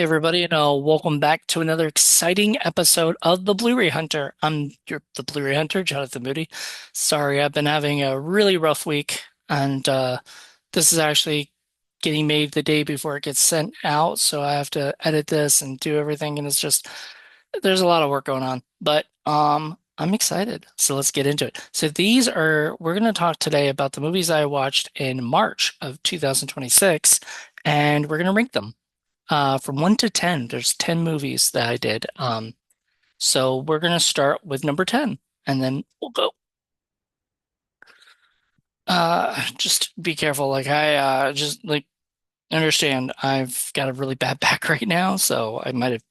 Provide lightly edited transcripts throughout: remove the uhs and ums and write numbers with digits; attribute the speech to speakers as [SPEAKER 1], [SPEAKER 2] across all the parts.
[SPEAKER 1] everybody, and welcome back to another exciting episode of the Blu-ray Hunter. The Blu-ray Hunter, Jonathan Moody. Sorry, I've been having a really rough week, and this is actually getting made the day before it gets sent out, so I have to edit this and do everything, and it's just there's a lot of work going on. But I'm excited, so let's get into it. So we're going to talk today about the movies I watched in March of 2026, and we're going to rank them. From 1 to 10, there's 10 movies that I did. So we're gonna start with number 10, and then we'll go. Just be careful. Like I just like understand I've got a really bad back right now, so I might have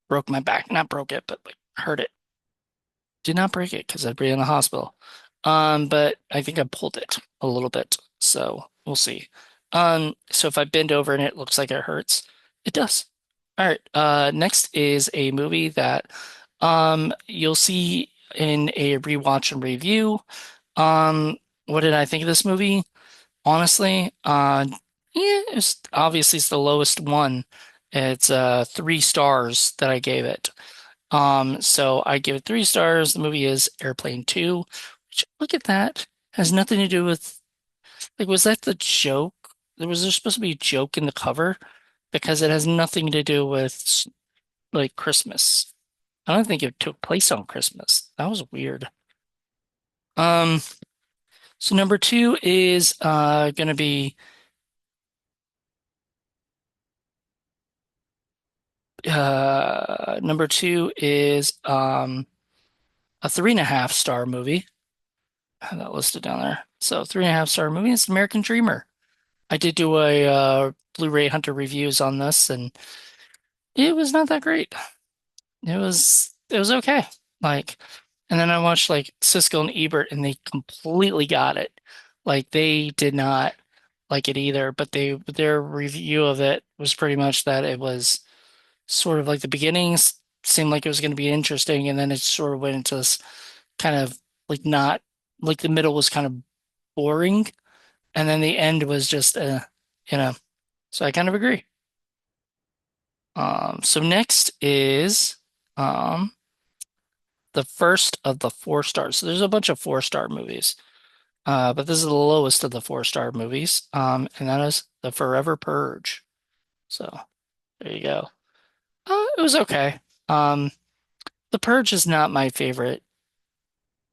[SPEAKER 1] broke my back. Not broke it, but like hurt it. Did not break it because I'd be in the hospital. But I think I pulled it a little bit, so we'll see. So if I bend over and it looks like it hurts, it does. All right. Next is a movie that you'll see in a rewatch and review. What did I think of this movie? Honestly, yeah, it's the lowest one. It's 3 stars that I gave it. So I give it 3 stars. The movie is Airplane 2, which look at that. Has nothing to do with like was that the joke? There supposed to be a joke in the cover? Because it has nothing to do with like Christmas. I don't think it took place on Christmas. That was weird. Um, so number two is gonna be number two is a 3.5 star movie. I have that listed down there. So 3.5 star movie is American Dreamer. I did do a Blu-ray Hunter reviews on this, and it was not that great. It was okay. Like, and then I watched like Siskel and Ebert, and they completely got it. Like they did not like it either, but their review of it was pretty much that it was sort of like the beginnings seemed like it was going to be interesting, and then it sort of went into this kind of like not like the middle was kind of boring, and then the end was just you know. So I kind of agree. So next is um the first of the 4 stars. So there's a bunch of 4 star movies. But this is the lowest of the 4 star movies. And that is The Forever Purge. So there you go. It was okay. Um, The Purge is not my favorite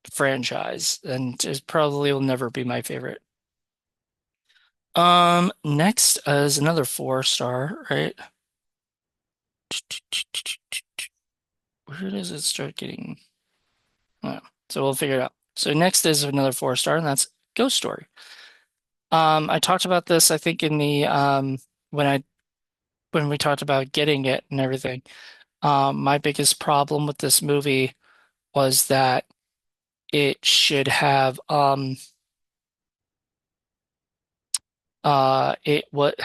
[SPEAKER 1] franchise, and it probably will never be my favorite. Next is another 4 star, right? Where does it start getting? Oh, so we'll figure it out. So next is another 4 star, and that's Ghost Story. I talked about this, I think, in the when I when we talked about getting it and everything. My biggest problem with this movie was that it should have it what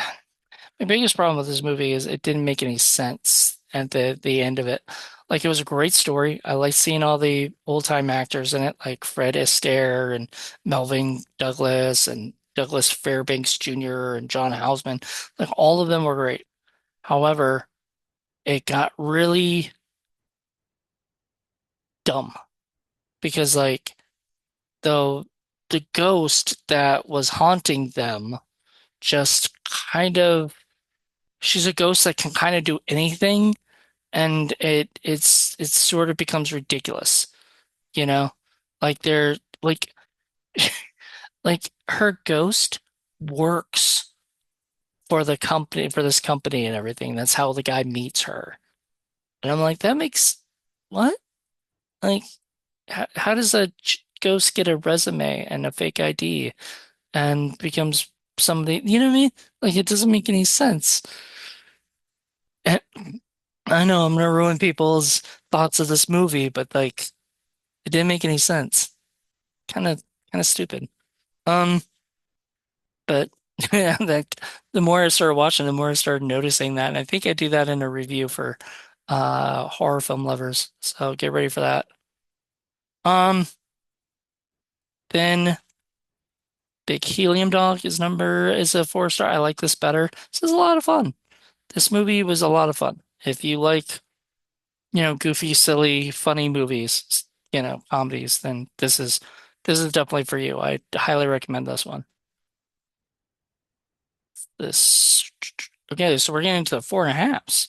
[SPEAKER 1] my biggest problem with this movie is it didn't make any sense at the end of it. Like it was a great story. I like seeing all the old time actors in it, like Fred Astaire and Melvin Douglas and Douglas Fairbanks Jr. and John Houseman. Like all of them were great. However, it got really dumb because like though the ghost that was haunting them just kind of she's a ghost that can kind of do anything, and it sort of becomes ridiculous, you know? Like they're like her ghost works for the company for this company and everything. That's how the guy meets her. And I'm like, that makes what? Like how does a ghost get a resume and a fake ID and becomes somebody, you know what I mean? Like it doesn't make any sense. And I know I'm gonna ruin people's thoughts of this movie, but like it didn't make any sense. Kind of stupid. Um, but yeah, the more I started watching, the more I started noticing that. And I think I do that in a review for horror film lovers. So get ready for that. Um, then Big Helium Dog is a 4 star. I like this better. This is a lot of fun. This movie was a lot of fun. If you like, goofy, silly, funny movies, comedies, then this is definitely for you. I highly recommend this one. This Okay, so we're getting into the four and a halves.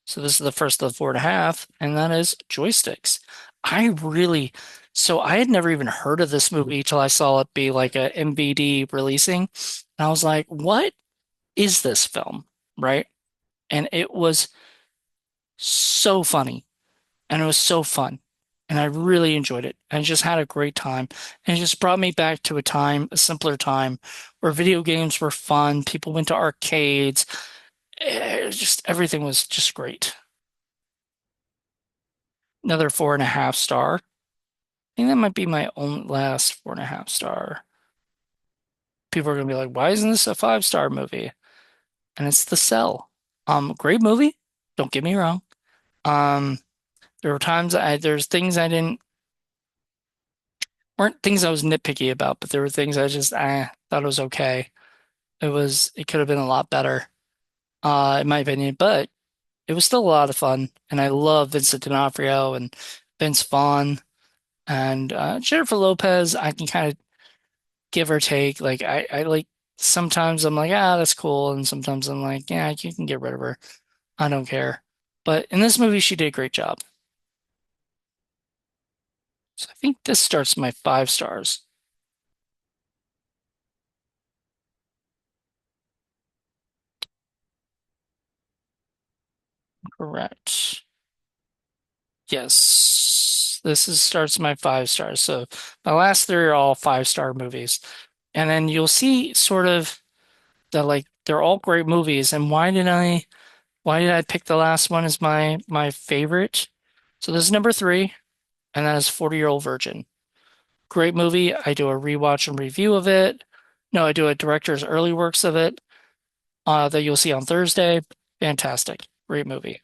[SPEAKER 1] So this is the first of the four and a half, and that is joysticks. I really, so I had never even heard of this movie till I saw it be like a MVD releasing. And I was like, what is this film? Right? And it was so funny and it was so fun. And I really enjoyed it. I just had a great time. And it just brought me back to a time, a simpler time, where video games were fun. People went to arcades. Just everything was just great. Another four and a half star. I think that might be my own last four and a half star. People are gonna be like, why isn't this a five-star movie? And it's The Cell. Great movie. Don't get me wrong. Um, there were times there's things I didn't weren't things I was nitpicky about, but there were things I just thought it was okay. It could have been a lot better, in my opinion, but it was still a lot of fun. And I love Vincent D'Onofrio and Vince Vaughn and Jennifer Lopez. I can kind of give or take. Like I like sometimes I'm like, that's cool, and sometimes I'm like, yeah, you can get rid of her. I don't care. But in this movie, she did a great job. So I think this starts my five stars. Correct. Yes. Starts my five stars. So my last three are all five-star movies. And then you'll see sort of that like they're all great movies. And why did I pick the last one as my favorite? So this is number three, and that is 40-Year-Old Virgin. Great movie. I do a rewatch and review of it. No, I do a director's early works of it, that you'll see on Thursday. Fantastic. Great movie.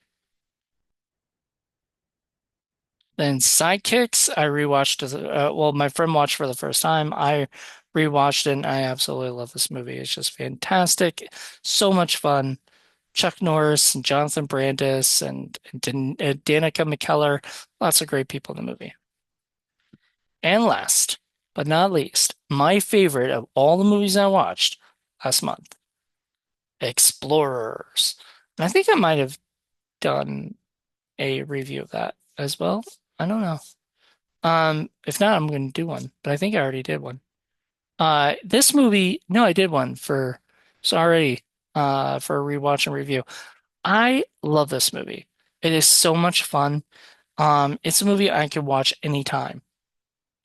[SPEAKER 1] Then Sidekicks, I rewatched. Well, my friend watched for the first time. I rewatched it, and I absolutely love this movie. It's just fantastic. So much fun. Chuck Norris and Jonathan Brandis and Danica McKellar. Lots of great people in the movie. And last but not least, my favorite of all the movies I watched last month, Explorers. And I think I might have done a review of that as well. I don't know. If not, I'm going to do one, but I think I already did one. This movie, no, I did one sorry, for a rewatch and review. I love this movie. It is so much fun. It's a movie I could watch anytime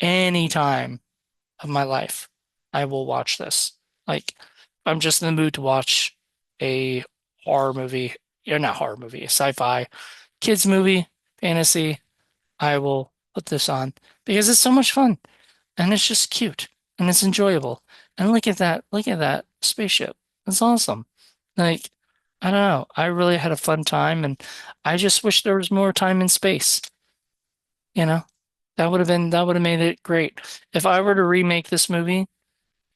[SPEAKER 1] of my life. I will watch this. Like, if I'm just in the mood to watch a horror movie, not horror movie, a sci-fi kids movie, fantasy. I will put this on because it's so much fun and it's just cute and it's enjoyable. And look at that spaceship. It's awesome. Like, I don't know. I really had a fun time and I just wish there was more time in space, you know? That would have made it great. If I were to remake this movie,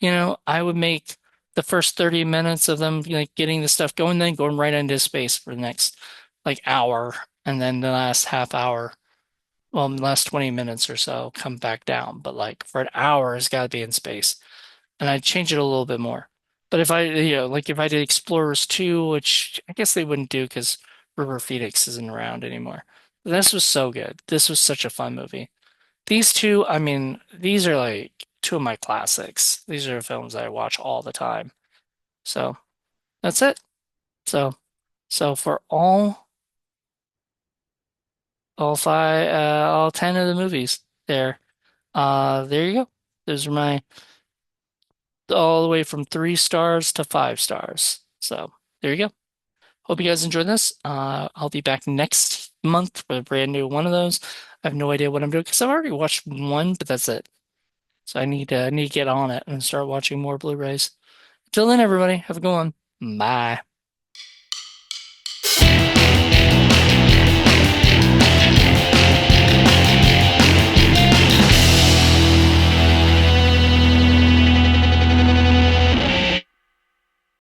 [SPEAKER 1] I would make the first 30 minutes of them like getting the stuff going, then going right into space for the next like hour, and then the last half hour, well, the last 20 minutes or so, come back down. But like for an hour, it's got to be in space, and I'd change it a little bit more. But like if I did Explorers 2, which I guess they wouldn't do because River Phoenix isn't around anymore. But this was so good. This was such a fun movie. These two, I mean, these are like two of my classics. These are films I watch all the time. So that's it. So, so for all 10 of the movies there you go. Those are my all the way from three stars to five stars. So there you go. Hope you guys enjoyed this. I'll be back next month with a brand new one of those. I have no idea what I'm doing because I've already watched one, but that's it. So I need to get on it and start watching more Blu-rays. Till then, everybody, have a good one. Bye.